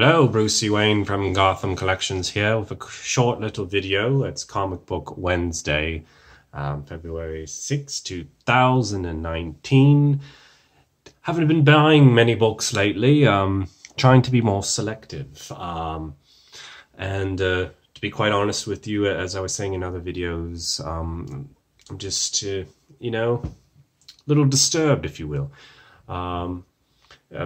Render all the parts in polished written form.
Hello, Brucey Wayne from Gotham Collections here with a short little video. It's Comic Book Wednesday, February 6, 2019. Haven't been buying many books lately, trying to be more selective. And to be quite honest with you, as I was saying in other videos, I'm just, a little disturbed, if you will.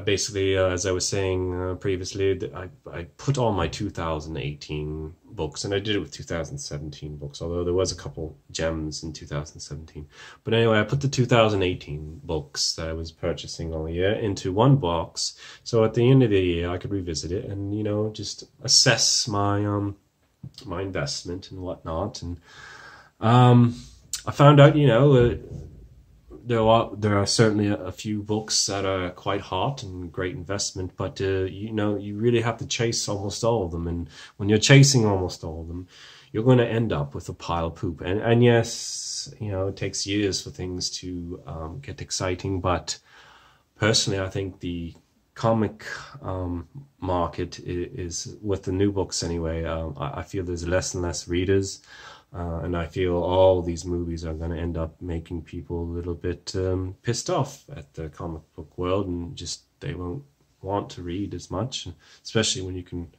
Basically, as I was saying previously, I put all my 2018 books, and I did it with 2017 books, although there was a couple gems in 2017. But anyway, I put the 2018 books that I was purchasing all year into one box, so at the end of the year I could revisit it and, just assess my my investment and whatnot. And I found out, there are certainly a few books that are quite hot and great investment, but you really have to chase almost all of them. And when you're chasing almost all of them, you're going to end up with a pile of poop. And yes, it takes years for things to get exciting. But personally, I think the comic market is, with the new books anyway, I feel there's less and less readers. And I feel all these movies are going to end up making people a little bit pissed off at the comic book world, and just they won't want to read as much, especially when you can,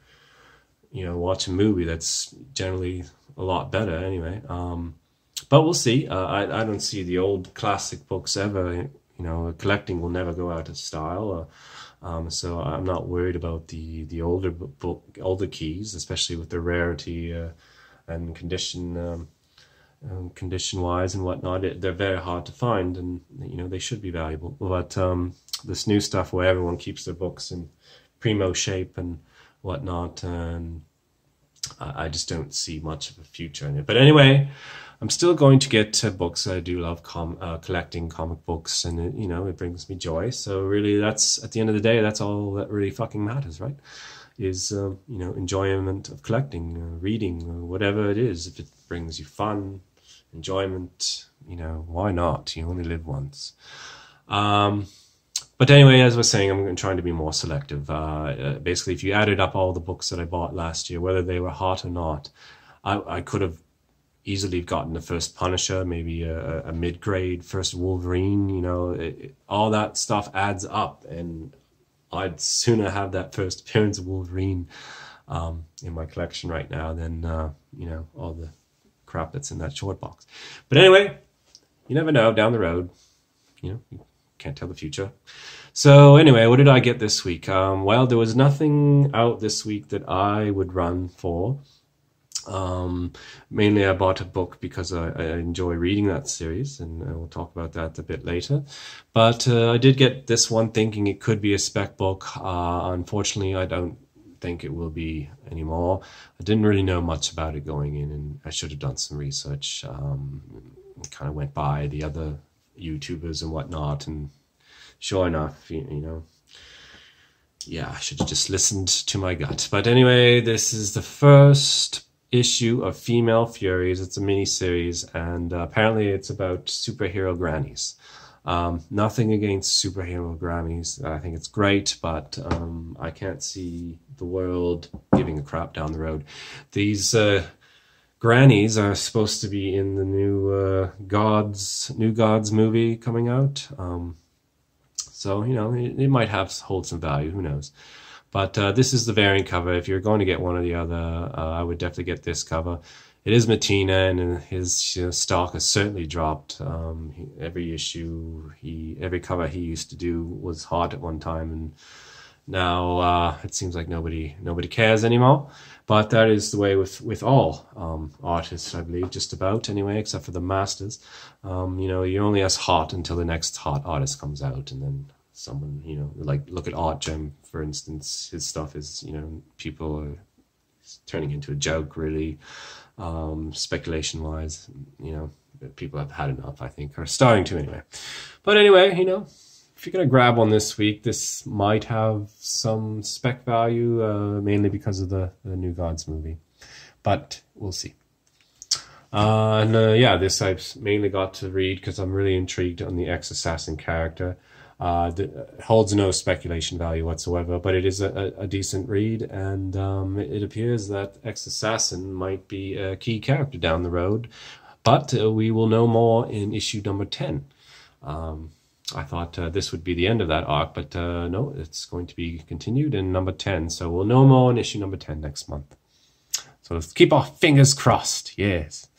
watch a movie that's generally a lot better anyway. But we'll see. I don't see the old classic books ever. Collecting will never go out of style. So I'm not worried about the older keys, especially with the rarity. And condition-wise and whatnot, they're very hard to find, and they should be valuable. But this new stuff where everyone keeps their books in primo shape and whatnot, and I just don't see much of a future in it. But anyway, I'm still going to get books. I do love collecting comic books, and it brings me joy. So really, that's, at the end of the day, that's all that really fucking matters, right? Is enjoyment of collecting, reading, whatever it is. If it brings you fun, enjoyment, why not? You only live once. But anyway, as I was saying, I'm trying to be more selective. Basically, if you added up all the books that I bought last year, whether they were hot or not, I could have easily gotten the first Punisher, maybe a mid-grade first Wolverine. All that stuff adds up, and I'd sooner have that first appearance of Wolverine in my collection right now than, all the crap that's in that short box. But anyway, you never know down the road. You can't tell the future. So anyway, what did I get this week? Well, there was nothing out this week that I would run for. Mainly I bought a book because I enjoy reading that series, and we'll talk about that a bit later. But I did get this one thinking it could be a spec book. Unfortunately, I don't think it will be anymore. I didn't really know much about it going in, and I should have done some research. Kind of went by the other YouTubers and whatnot, and sure enough, yeah, I should have just listened to my gut. But anyway, this is the first issue of Female Furies. It's a mini-series, and apparently it's about superhero grannies. Nothing against superhero grannies. I think it's great, but I can't see the world giving a crap down the road. These grannies are supposed to be in the new New Gods movie coming out. So, it might hold some value, who knows. But this is the variant cover. If you're going to get one or the other, I would definitely get this cover. It is Matina, and his stock has certainly dropped. Every issue, every cover he used to do was hot at one time, and now it seems like nobody cares anymore. But that is the way with all artists, I believe, just about anyway, except for the masters. You're only as hot until the next hot artist comes out, and then someone, like look at Art Gem, for instance. His stuff is, people are turning into a joke, really. Speculation wise, people have had enough, I think, or starting to anyway. But anyway, if you're gonna grab one this week, this might have some spec value, mainly because of the New Gods movie, but we'll see. Yeah, this I've mainly got to read because I'm really intrigued on the ex-assassin character. Holds no speculation value whatsoever, but it is a decent read, and it appears that Ex-Assassin might be a key character down the road, but we will know more in issue number 10. I thought this would be the end of that arc, but no, it's going to be continued in number 10, so we'll know more in issue number 10 next month. So let's keep our fingers crossed, yes.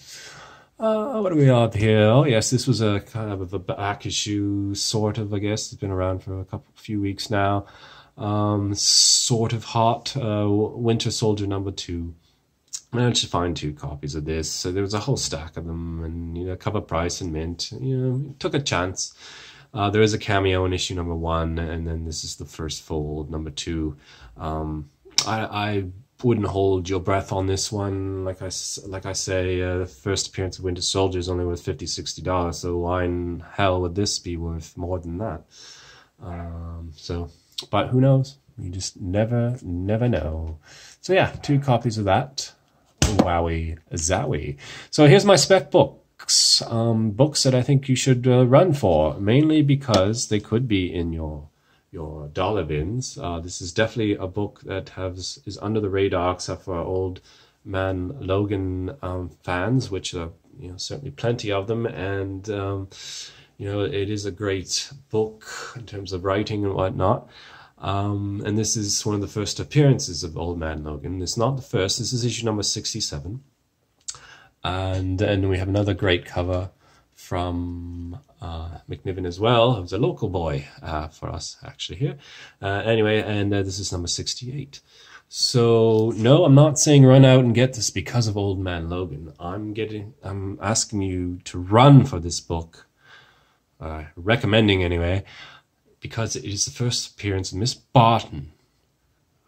What do we have here? Oh, yes, this was a kind of a back issue, sort of, I guess. It's been around for a few weeks now. Sort of hot. Winter Soldier number 2. I managed to find 2 copies of this. So there was a whole stack of them, and, you know, cover price and mint. You know, took a chance. There is a cameo in issue number 1, and then this is the first full, number 2. I wouldn't hold your breath on this one. Like I say, the first appearance of Winter Soldier is only worth $50-$60, so why in hell would this be worth more than that? But who knows? You just never know. So yeah, 2 copies of that. Wowie zowie. So here's my spec books. Books that I think you should run for, mainly because they could be in your dollar bins. This is definitely a book that is under the radar, except for Old Man Logan fans, which are, you know, certainly plenty of them. And you know, it is a great book in terms of writing and whatnot. And this is one of the first appearances of Old Man Logan. It's not the first. This is issue number 67. And then we have another great cover from McNiven as well, who's a local boy for us actually here. Anyway, and this is number 68. So no, I'm not saying run out and get this because of Old Man Logan. I'm asking you to run for this book, recommending anyway, because it is the first appearance of Miss Barton,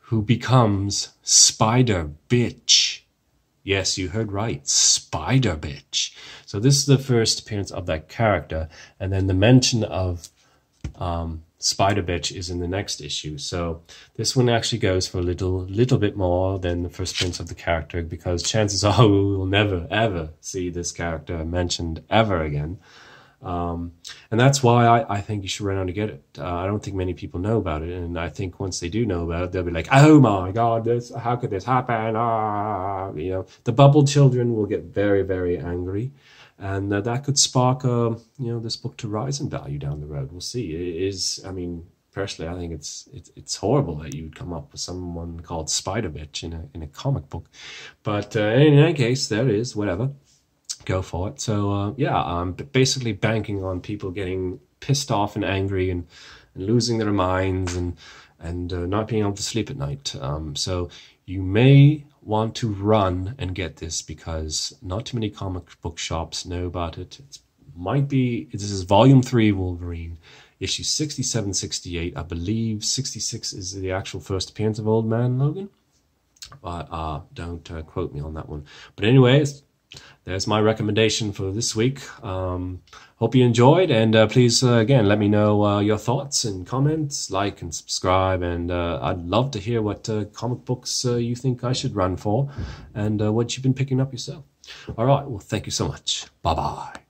who becomes Spider Bitch. Yes, you heard right, Spider Bitch. So this is the first appearance of that character, and then the mention of Spider Bitch is in the next issue. So this one actually goes for a little bit more than the first appearance of the character, because chances are we will never ever see this character mentioned ever again. And that's why I think you should run out to get it. I don't think many people know about it, and I think once they do know about it, they'll be like, "Oh my God, how could this happen?" You know, the bubble children will get very, very angry, and that could spark, you know, this book to rise in value down the road. We'll see. It is, I mean, personally, I think it's horrible that you'd come up with someone called Spider Bitch in a comic book, but in any case, there it is. Whatever. Go for it. So yeah, I'm basically banking on people getting pissed off and angry and losing their minds and not being able to sleep at night. So you may want to run and get this, because not too many comic book shops know about it. This is volume 3 Wolverine, issue 67, 68. I believe 66 is the actual first appearance of Old Man Logan, but don't quote me on that one. But anyways, there's my recommendation for this week. Hope you enjoyed, and please, again, let me know your thoughts and comments, like and subscribe, and I'd love to hear what comic books you think I should run for, and what you've been picking up yourself. All right, well, thank you so much. Bye-bye.